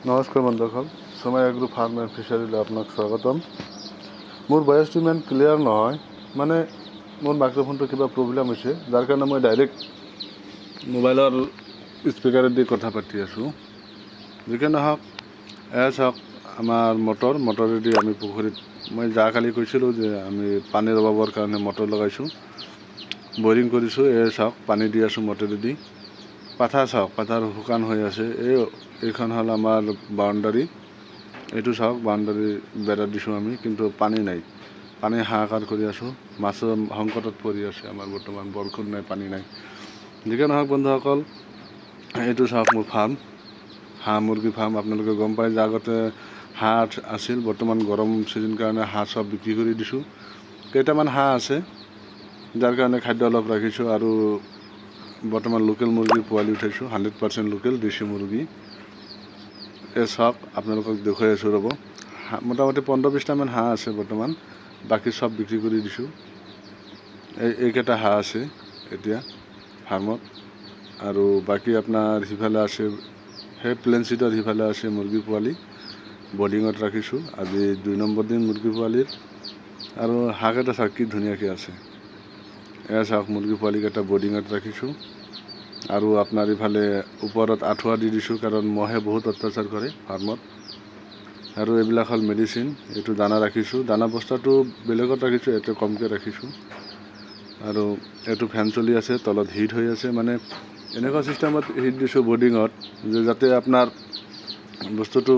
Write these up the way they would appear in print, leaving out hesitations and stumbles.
নমস্কাৰ বন্ধুসকল, সোমাই এগ্ৰো ফাৰ্ম এণ্ড ফিচাৰীলৈ আপোনাক স্বাগতম। মোৰ ভইচটো ইমান ক্লিয়াৰ নহয়, মানে মোৰ মাইক্ৰফোনটো কিবা প্ৰব্লেম হৈছে, যাৰ কাৰণে মই ডাইৰেক্ট মোবাইলৰ স্পীকাৰেদি কথা পাতি আছোঁ। যিকি নহওক, এয়া চাওক আমাৰ মটৰেদি আমি পুখুৰীত, মই কালি কৈছিলোঁ যে আমি পানীৰ অভাৱৰ কাৰণে মটৰ লগাইছোঁ, বৰিং কৰিছোঁ। এয়া চাওক পানী দি আছোঁ মটৰেদি। পাথাৰ চাওক, পাথাৰ শুকান হৈ আছে। এইখন হ'ল আমাৰ বাউণ্ডাৰী। এইটো চাওক বাউণ্ডাৰী বেৰা দিছোঁ আমি, কিন্তু পানী নাই, পানী হাহাকাৰ কৰি আছোঁ। মাছৰ সংকটত পৰি আছে আমাৰ বৰ্তমান, বৰষুণ নাই, পানী নাই। যিকি নহওক বন্ধুসকল, এইটো চাওক মোৰ ফাৰ্ম, হাঁহ মুৰ্গী ফাৰ্ম। আপোনালোকে গম পায় যে আগতে হাঁহ আছিল, বৰ্তমান গৰম ছিজন কাৰণে হাঁহ চব বিক্ৰী কৰি দিছোঁ। কেইটামান হাঁহ আছে, যাৰ কাৰণে খাদ্য অলপ ৰাখিছোঁ। আৰু বৰ্তমান লোকেল মুৰ্গীৰ পোৱালি উঠাইছোঁ, 100% লোকেল দেশী মুৰ্গী। এই চাওক আপোনালোকক দেখুৱাই আছোঁ ৰ'ব। মোটামুটি 15-20টামান হাঁহ আছে বৰ্তমান, বাকী চব বিক্ৰী কৰি দিছোঁ। এইকেইটা হাঁহ আছে এতিয়া ফাৰ্মত। আৰু বাকী আপোনাৰ সিফালে আছে, সেই প্লেন চিটৰ সিফালে আছে মুৰ্গী পোৱালি, বৰ্ডিঙত ৰাখিছোঁ। আজি 2 নম্বৰ দিন মুৰ্গী পোৱালিৰ। আৰু হাঁহকেইটা চাওক কি ধুনীয়াকৈ আছে। এয়া চাওক মুৰ্গী পোৱালিকেইটা বৰ্ডিঙত ৰাখিছোঁ। আৰু আপোনাৰ ইফালে ওপৰত আঁঠুৱা দি দিছোঁ, কাৰণ মহে বহুত অত্যাচাৰ কৰে ফাৰ্মত। আৰু এইবিলাক হ'ল মেডিচিন। এইটো দানা ৰাখিছোঁ, দানা বস্তাটো বেলেগত ৰাখিছোঁ, এইটো কমকৈ ৰাখিছোঁ। আৰু এইটো ফেন চলি আছে, তলত হিট হৈ আছে, মানে এনেকুৱা ছিষ্টেমত হিট দিছোঁ বৰ্ডিঙত, যে যাতে আপোনাৰ বস্তুটো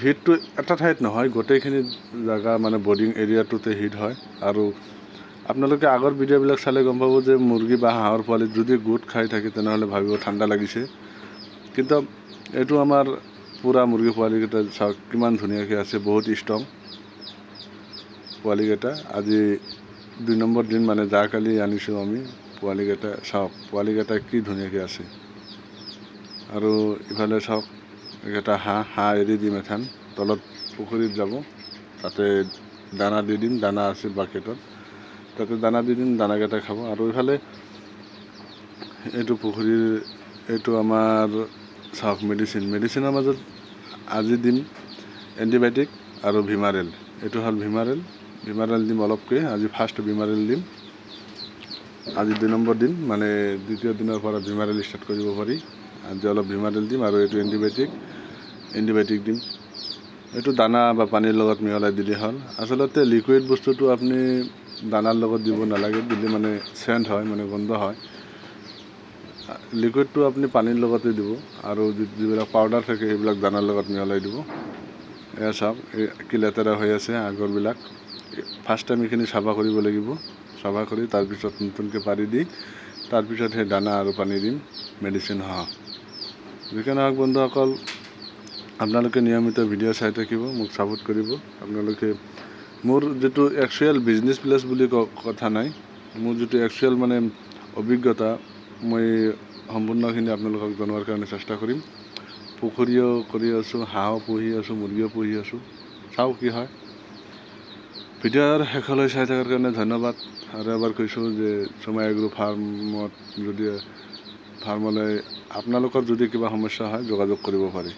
হিটটো এটা ঠাইত নহয়, গোটেইখিনি জেগা মানে বৰ্ডিং এৰিয়াটোতে হিট হয়। আৰু আপোনালোকে আগৰ ভিডিঅ'বিলাক চালে গম পাব যে মুৰ্গী বা হাঁহৰ পোৱালিত যদি গোট খাই থাকে, তেনেহ'লে ভাবিব ঠাণ্ডা লাগিছে। কিন্তু এইটো আমাৰ পূৰা মুৰ্গী পোৱালিকেইটা চাওক কিমান ধুনীয়াকৈ আছে, বহুত ষ্ট্ৰং পোৱালিকেইটা। আজি 2 নম্বৰ দিন, মানে কালি আনিছোঁ আমি পোৱালিকেইটা। চাওক পোৱালিকেইটা কি ধুনীয়াকৈ আছে। আৰু ইফালে চাওক এইকেইটা হাঁহ এৰি দিম এখন, তলত পুখুৰীত যাব, তাতে দানা দি দিম। দানা আছে বাকেটত, তাতে দানা দি দিম, দানাকেইটা খাব। আৰু ইফালে এইটো পুখুৰীৰ, এইটো আমাৰ চাওক মেডিচিনৰ মাজত আজি দিম এণ্টিবায়'টিক আৰু ভিমাৰেল। এইটো হ'ল ভিমাৰেল দিম অলপকৈ, আজি ফাৰ্ষ্ট ভিমাৰেল দিম। আজি 2 নম্বৰ দিন, মানে 2য় দিনৰ পৰা ভিমাৰেল ষ্টাৰ্ট কৰিব পাৰি। আজি অলপ ভিমাৰেল দিম, আৰু এইটো এণ্টিবায়'টিক দিম। এইটো দানা বা পানীৰ লগত মিহলাই দিলে হ'ল। আচলতে লিকুইড বস্তুটো আপুনি দানাৰ লগত দিব নালাগে, দিলে মানে চেণ্ট হয়, মানে গোন্ধ হয়। লিকুইডটো আপুনি পানীৰ লগতে দিব, আৰু যিবিলাক পাউডাৰ থাকে সেইবিলাক দানাৰ লগত মিহলাই দিব। এয়া চাওক কি লেতেৰা হৈ আছে আগৰবিলাক। ফাৰ্ষ্ট টাইম এইখিনি চাফা কৰিব লাগিব, চাফা কৰি তাৰপিছত নতুনকৈ পাৰি দি, তাৰপিছত সেই দানা আৰু পানী দিম, মেডিচিন সহ। যিকি নহওক বন্ধুসকল, আপোনালোকে নিয়মিত ভিডিঅ' চাই থাকিব, মোক ছাপোৰ্ট কৰিব। আপোনালোকে মোৰ যিটো একচুৱেল বিজনেছ প্লেচ বুলি কথা নাই, মোৰ যিটো একচুৱেল মানে অভিজ্ঞতা, মই সম্পূৰ্ণখিনি আপোনালোকক জনোৱাৰ কাৰণে চেষ্টা কৰিম। পুখুৰীও কৰি আছোঁ, হাঁহো পুহি আছোঁ, মুৰ্গীও পুহি আছোঁ। চাওঁ কি হয়। ভিডিঅ'ৰ শেষলৈ চাই থকাৰ কাৰণে ধন্যবাদ। আৰু এবাৰ কৈছোঁ যে সোমাই এগ্ৰো ফাৰ্মলৈ আপোনালোকৰ যদি কিবা সমস্যা হয়, যোগাযোগ কৰিব পাৰে।